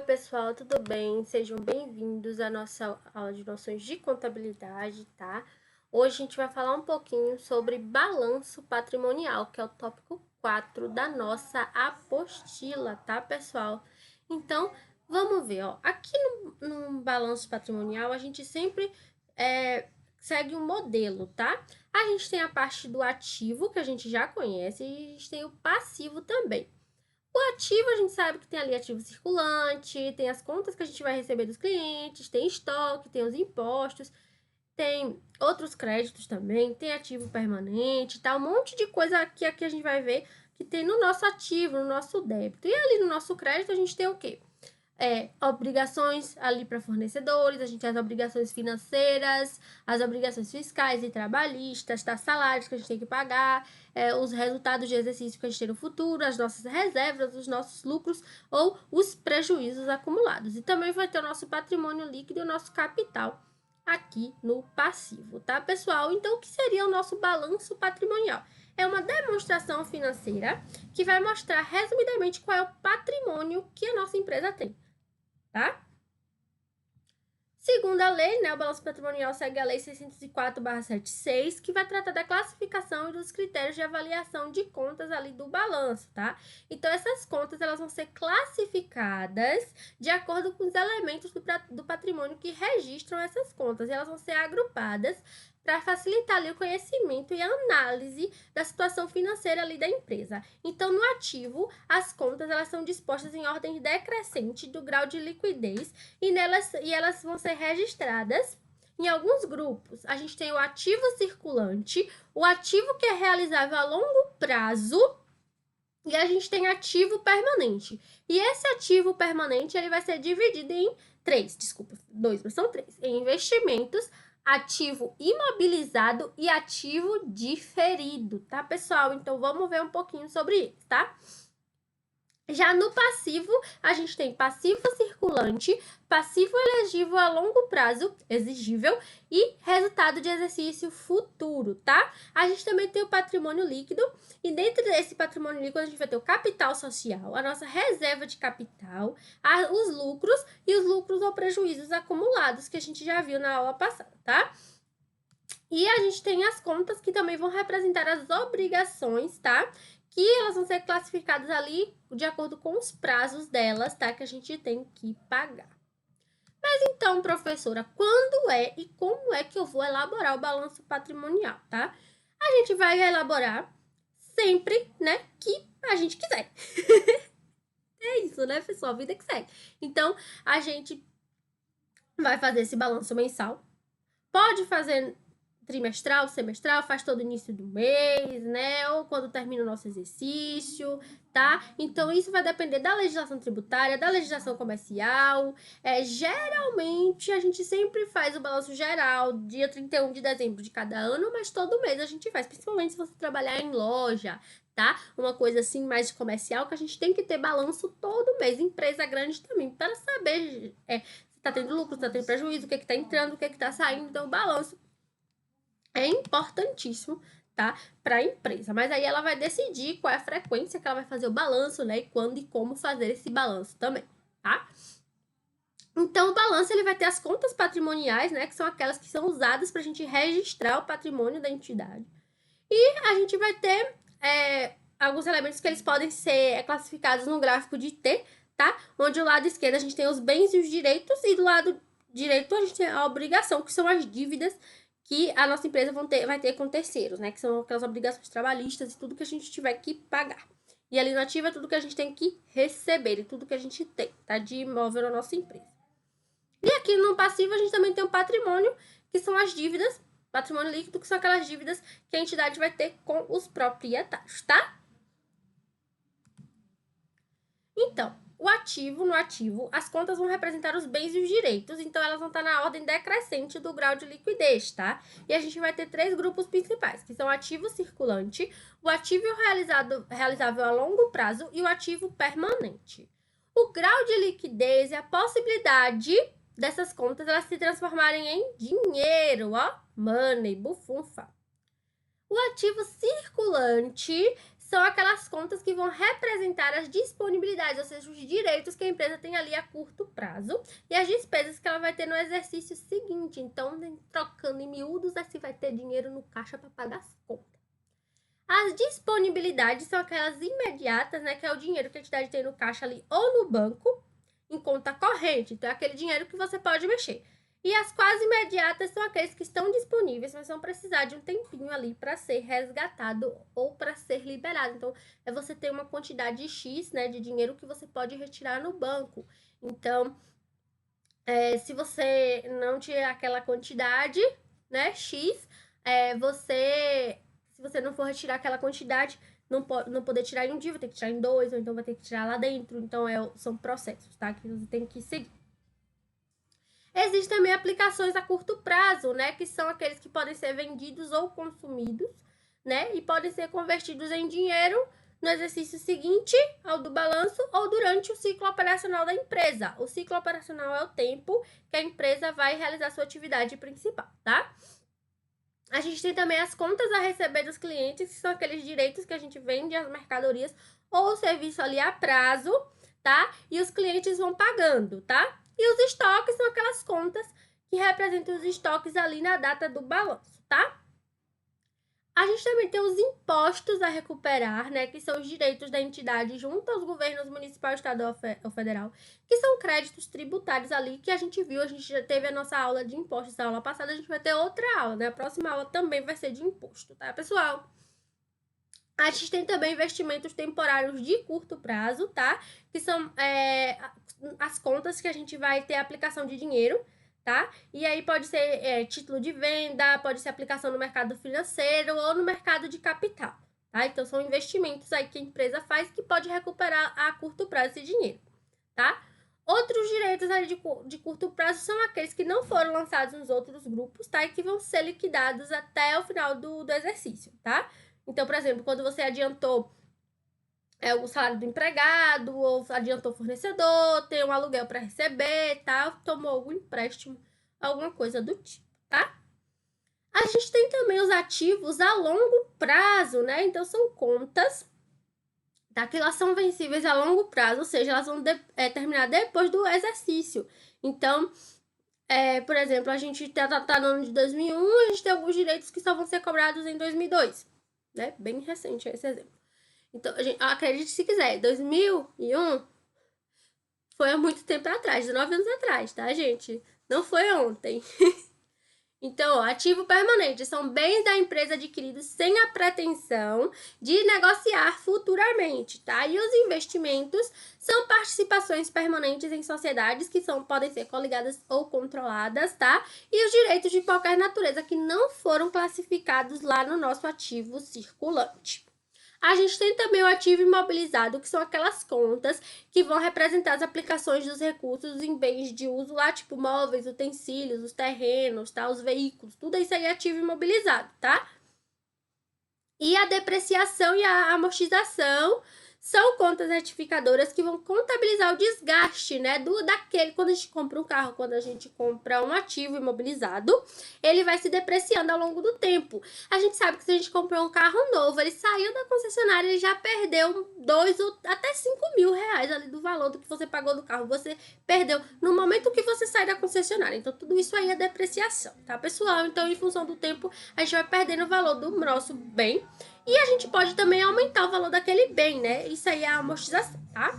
pessoal, tudo bem? Sejam bem-vindos à nossa aula de noções de contabilidade, tá? Hoje a gente vai falar um pouquinho sobre balanço patrimonial, que é o tópico 4 da nossa apostila, tá, pessoal? Então, vamos ver, ó. Aqui no balanço patrimonial, a gente sempre segue um modelo, tá? A gente tem a parte do ativo, que a gente já conhece, e a gente tem o passivo também. O ativo, a gente sabe que tem ali ativo circulante, tem as contas que a gente vai receber dos clientes, tem estoque, tem os impostos, tem outros créditos também, tem ativo permanente, tá? Um monte de coisa que aqui a gente vai ver que tem no nosso ativo, no nosso débito. E ali no nosso crédito a gente tem o quê? Obrigações ali para fornecedores, a gente tem as obrigações financeiras, as obrigações fiscais e trabalhistas, tá? Salários que a gente tem que pagar, os resultados de exercício que a gente tem no futuro, as nossas reservas, os nossos lucros ou os prejuízos acumulados. E também vai ter o nosso patrimônio líquido e o nosso capital aqui no passivo, tá, pessoal? Então, o que seria o nosso balanço patrimonial? É uma demonstração financeira que vai mostrar resumidamente qual é o patrimônio que a nossa empresa tem, tá? Segundo a lei, né, o balanço patrimonial segue a lei 604/76, que vai tratar da classificação e dos critérios de avaliação de contas ali do balanço, tá? Então, essas contas, elas vão ser classificadas de acordo com os elementos do patrimônio que registram essas contas, e elas vão ser agrupadas para facilitar ali o conhecimento e a análise da situação financeira ali da empresa. Então, no ativo, as contas elas são dispostas em ordem decrescente do grau de liquidez e elas vão ser registradas em alguns grupos. A gente tem o ativo circulante, o ativo que é realizável a longo prazo e a gente tem ativo permanente. E esse ativo permanente ele vai ser dividido em dois, mas são três. Em investimentos, ativo imobilizado e ativo diferido, tá, pessoal? Então, vamos ver um pouquinho sobre isso, tá? Já no passivo, a gente tem passivo circulante, passivo elegível a longo prazo, exigível, e resultado de exercício futuro, tá? A gente também tem o patrimônio líquido, e dentro desse patrimônio líquido a gente vai ter o capital social, a nossa reserva de capital, os lucros e os lucros ou prejuízos acumulados, que a gente já viu na aula passada, tá? E a gente tem as contas que também vão representar as obrigações, tá? Que elas vão ser classificadas ali de acordo com os prazos delas, tá? Que a gente tem que pagar. Mas então, professora, quando é e como é que eu vou elaborar o balanço patrimonial, tá? A gente vai elaborar sempre, né, que a gente quiser. É isso, né, pessoal? Vida que segue. Então, a gente vai fazer esse balanço mensal. Pode fazer trimestral, semestral, faz todo início do mês, né? Ou quando termina o nosso exercício, tá? Então, isso vai depender da legislação tributária, da legislação comercial. Geralmente, a gente sempre faz o balanço geral, dia 31 de dezembro de cada ano, mas todo mês a gente faz, principalmente se você trabalhar em loja, tá? Uma coisa assim mais comercial, que a gente tem que ter balanço todo mês. Empresa grande também, para saber se tá tendo lucro, se tá tendo prejuízo, o que tá entrando, o que tá saindo. Então, o balanço é importantíssimo, tá? Para a empresa. Mas aí ela vai decidir qual é a frequência que ela vai fazer o balanço, né? E quando e como fazer esse balanço também, tá? Então, o balanço ele vai ter as contas patrimoniais, né? Que são aquelas que são usadas para a gente registrar o patrimônio da entidade. E a gente vai ter alguns elementos que eles podem ser classificados no gráfico de T, tá? Onde do lado esquerdo a gente tem os bens e os direitos e do lado direito a gente tem a obrigação, que são as dívidas que a nossa empresa vai ter com terceiros, né? Que são aquelas obrigações trabalhistas e tudo que a gente tiver que pagar. E ali no ativo é tudo que a gente tem que receber e tudo que a gente tem, tá? De imóvel na nossa empresa. E aqui no passivo a gente também tem o patrimônio, que são as dívidas, patrimônio líquido, que são aquelas dívidas que a entidade vai ter com os proprietários, tá? Então, no ativo, as contas vão representar os bens e os direitos, então elas vão estar na ordem decrescente do grau de liquidez, tá? E a gente vai ter três grupos principais, que são o ativo circulante, o ativo realizável a longo prazo e o ativo permanente. O grau de liquidez é a possibilidade dessas contas elas se transformarem em dinheiro, ó, money, bufunfa. O ativo circulante são aquelas contas que vão representar as disponibilidades, ou seja, os direitos que a empresa tem ali a curto prazo e as despesas que ela vai ter no exercício seguinte. Então, trocando em miúdos, assim vai ter dinheiro no caixa para pagar as contas. As disponibilidades são aquelas imediatas, né, que é o dinheiro que a entidade tem no caixa ali ou no banco, em conta corrente. Então, é aquele dinheiro que você pode mexer. E as quase imediatas são aqueles que estão disponíveis, mas vão precisar de um tempinho ali para ser resgatado ou para ser liberado. Então, é você ter uma quantidade X, né, de dinheiro que você pode retirar no banco. Então, se você não tiver aquela quantidade, né, X, se você não for retirar aquela quantidade, não poder tirar em um dia, vai ter que tirar em 2, ou então vai ter que tirar lá dentro. Então, são processos, tá, que você tem que seguir. Existem também aplicações a curto prazo, né, que são aqueles que podem ser vendidos ou consumidos, né, e podem ser convertidos em dinheiro no exercício seguinte ao do balanço ou durante o ciclo operacional da empresa. O ciclo operacional é o tempo que a empresa vai realizar sua atividade principal, tá? A gente tem também as contas a receber dos clientes, que são aqueles direitos que a gente vende as mercadorias ou o serviço ali a prazo, tá? E os clientes vão pagando, tá? E os estoques são aquelas contas que representam os estoques ali na data do balanço, tá? A gente também tem os impostos a recuperar, né, que são os direitos da entidade junto aos governos municipal, estadual ou federal, que são créditos tributários ali que a gente viu, a gente já teve a nossa aula de impostos na aula passada, a gente vai ter outra aula, né? A próxima aula também vai ser de imposto, tá, pessoal? A gente tem também investimentos temporários de curto prazo, tá? Que são as contas que a gente vai ter aplicação de dinheiro, tá? E aí pode ser título de venda, pode ser aplicação no mercado financeiro ou no mercado de capital, tá? Então, são investimentos aí que a empresa faz que pode recuperar a curto prazo esse dinheiro, tá? Outros direitos aí de curto prazo são aqueles que não foram lançados nos outros grupos, tá? E que vão ser liquidados até o final do exercício, tá? Então, por exemplo, quando você adiantou o salário do empregado, ou adiantou o fornecedor, tem um aluguel para receber, tá? Tomou algum empréstimo, alguma coisa do tipo, tá? A gente tem também os ativos a longo prazo, né? Então, são contas, tá? Que elas são vencíveis a longo prazo, ou seja, elas vão terminar depois do exercício. Então, por exemplo, a gente tá no ano de 2001, a gente tem alguns direitos que só vão ser cobrados em 2002, né? Bem recente esse exemplo. Então, acredite se quiser, 2001 foi há muito tempo atrás, 19 anos atrás, tá, gente? Não foi ontem. Então, ativo permanente são bens da empresa adquiridos sem a pretensão de negociar futuramente, tá? E os investimentos são participações permanentes em sociedades que podem ser coligadas ou controladas, tá? E os direitos de qualquer natureza que não foram classificados lá no nosso ativo circulante. A gente tem também o ativo imobilizado, que são aquelas contas que vão representar as aplicações dos recursos em bens de uso lá, tipo móveis, utensílios, os terrenos, tá? Os veículos, tudo isso aí é ativo imobilizado, tá? E a depreciação e a amortização são contas retificadoras que vão contabilizar o desgaste, né, quando a gente compra um carro, quando a gente compra um ativo imobilizado, ele vai se depreciando ao longo do tempo. A gente sabe que se a gente comprou um carro novo, ele saiu da concessionária, ele já perdeu 2 ou até 5 mil reais ali do valor do que você pagou do carro, você perdeu no momento que você sai da concessionária. Então, tudo isso aí é depreciação, tá, pessoal? Então, em função do tempo, a gente vai perdendo o valor do nosso bem. E a gente pode também aumentar o valor daquele bem, né? Isso aí é a amortização, tá?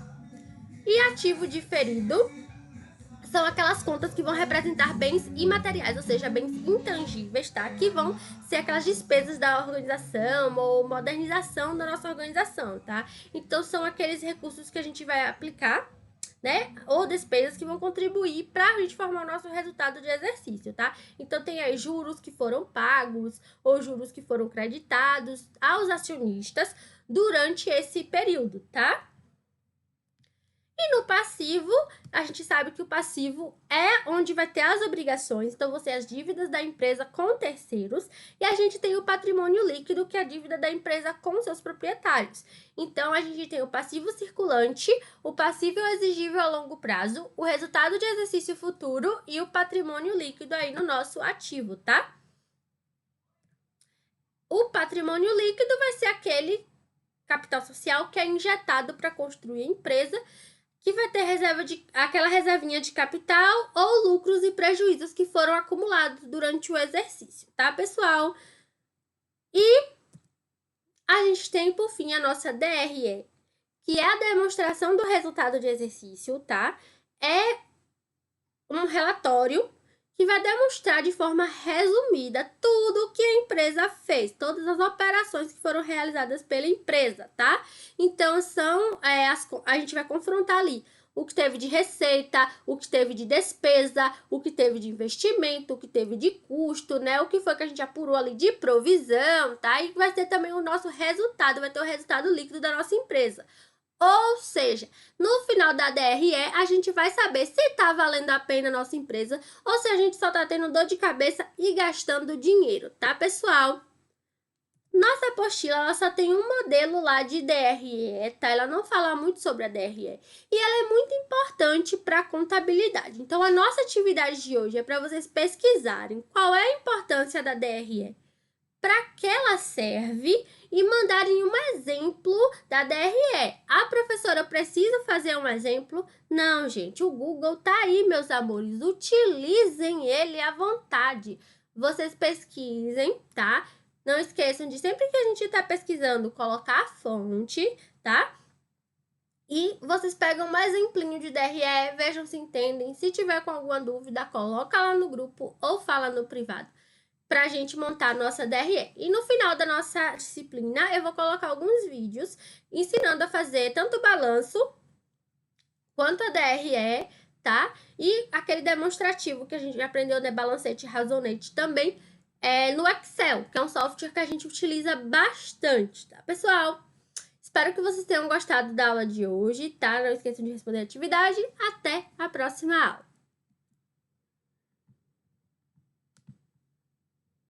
E ativo diferido são aquelas contas que vão representar bens imateriais, ou seja, bens intangíveis, tá? Que vão ser aquelas despesas da organização ou modernização da nossa organização, tá? Então, são aqueles recursos que a gente vai aplicar, né? Ou despesas que vão contribuir para a gente formar o nosso resultado de exercício, tá? Então, tem aí juros que foram pagos ou juros que foram creditados aos acionistas durante esse período, tá? E no passivo, a gente sabe que o passivo é onde vai ter as obrigações, então vão ser as dívidas da empresa com terceiros, e a gente tem o patrimônio líquido, que é a dívida da empresa com seus proprietários. Então, a gente tem o passivo circulante, o passivo exigível a longo prazo, o resultado de exercício futuro e o patrimônio líquido aí no nosso ativo, tá? O patrimônio líquido vai ser aquele capital social que é injetado para construir a empresa, que vai ter aquela reservinha de capital ou lucros e prejuízos que foram acumulados durante o exercício, tá, pessoal? E a gente tem, por fim, a nossa DRE, que é a demonstração do resultado de exercício, tá? É um relatório que vai demonstrar de forma resumida tudo o que a empresa fez, todas as operações que foram realizadas pela empresa, tá? Então, a gente vai confrontar ali o que teve de receita, o que teve de despesa, o que teve de investimento, o que teve de custo, né? O que foi que a gente apurou ali de provisão, tá? E vai ter também o nosso resultado, vai ter o resultado líquido da nossa empresa. Ou seja, no final da DRE, a gente vai saber se tá valendo a pena a nossa empresa ou se a gente só tá tendo dor de cabeça e gastando dinheiro, tá, pessoal? Nossa apostila, ela só tem um modelo lá de DRE, tá? Ela não fala muito sobre a DRE. E ela é muito importante para a contabilidade. Então, a nossa atividade de hoje é para vocês pesquisarem qual é a importância da DRE, para que ela serve e mandarem um exemplo da DRE. A professora precisa fazer um exemplo? Não, gente, o Google tá aí, meus amores. Utilizem ele à vontade. Vocês pesquisem, tá? Não esqueçam de sempre que a gente tá pesquisando, colocar a fonte, tá? E vocês pegam um exemplinho de DRE, vejam se entendem. Se tiver com alguma dúvida, coloca lá no grupo ou fala no privado, para a gente montar a nossa DRE. E no final da nossa disciplina, eu vou colocar alguns vídeos ensinando a fazer tanto o balanço quanto a DRE, tá? E aquele demonstrativo que a gente aprendeu, né? Balancete e Razonete também, no Excel, que é um software que a gente utiliza bastante, tá, pessoal? Espero que vocês tenham gostado da aula de hoje, tá? Não esqueçam de responder a atividade. Até a próxima aula!